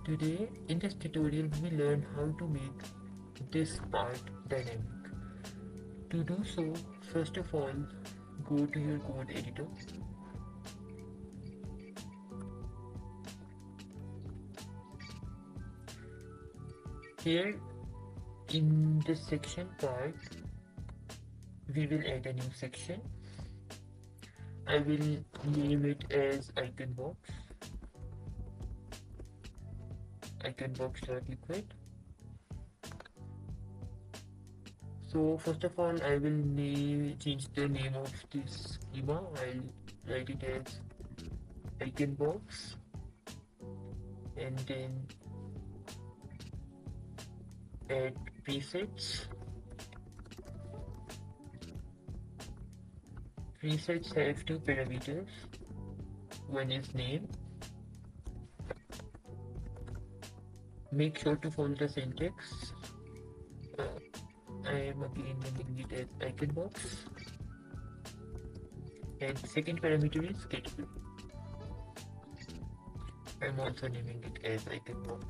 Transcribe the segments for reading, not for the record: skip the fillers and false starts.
Today in this tutorial we learn how to make this part dynamic. To do so, first of all, go to your code editor. Here in this section part, we will add a new section. I will name it as iconbox.liquid. So first of all, I will change the name of this schema. I'll write it as iconbox, and then add presets. Presets have two parameters. One is name. Make sure to follow the syntax. I am again naming it as iconbox. And second parameter is category. I am also naming it as iconbox.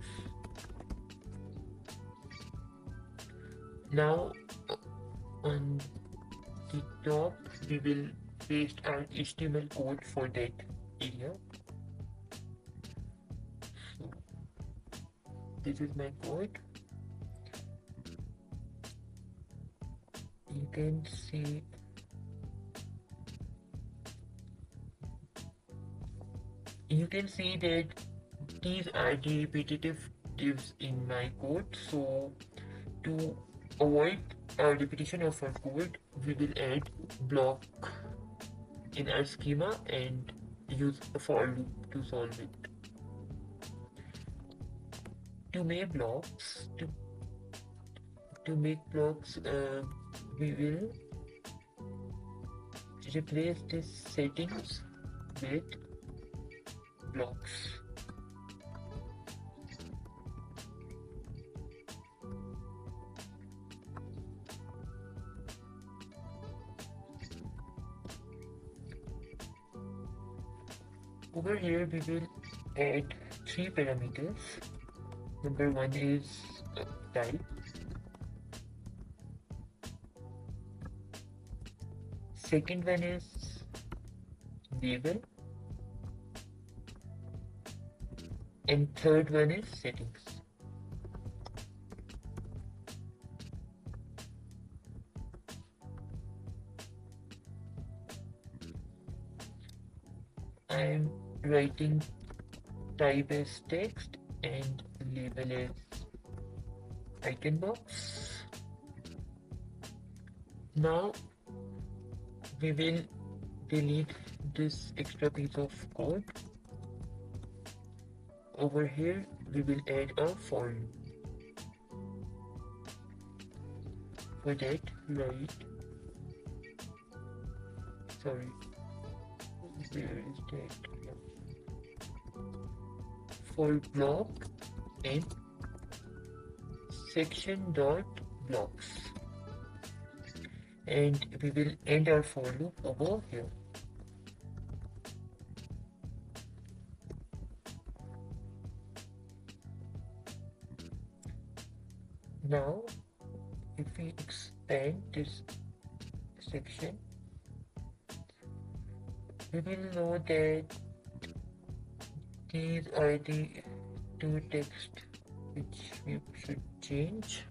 Now on the top we will paste our HTML code for that area. So this is my code. You can see that these are the repetitive divs in my code. So to avoid a repetition of our code, we will add block in our schema and use a for loop to solve it. To make blocks, we will replace this settings with blocks. Over here we will add three parameters. Number one is type. Second one is label. And third one is settings. I am writing type as text and label as iconbox. Now we will delete this extra piece of code. Over here we will add a for loop. For that, where is that? For block and section dot blocks, and we will end our for loop over here. Now if we expand this section, we will know that these are the two texts which we should change.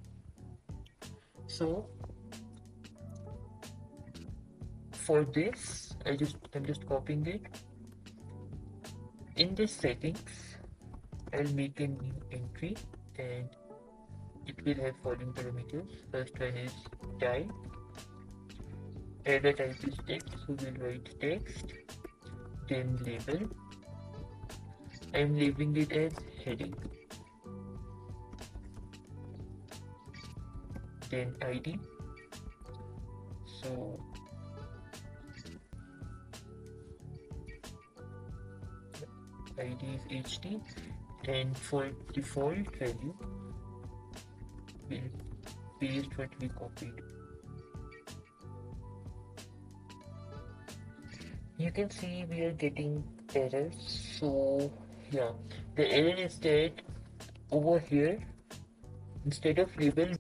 So for this, I'm just copying it. In this settings, I'll make a new entry and it will have following parameters. First one is type. The type is text, so we'll write text. Then label. I'm labeling it as heading. Then ID. So ID is HD, and for default value we'll paste what we copied. You can see we are getting errors. So yeah, the error is that over here, instead of label,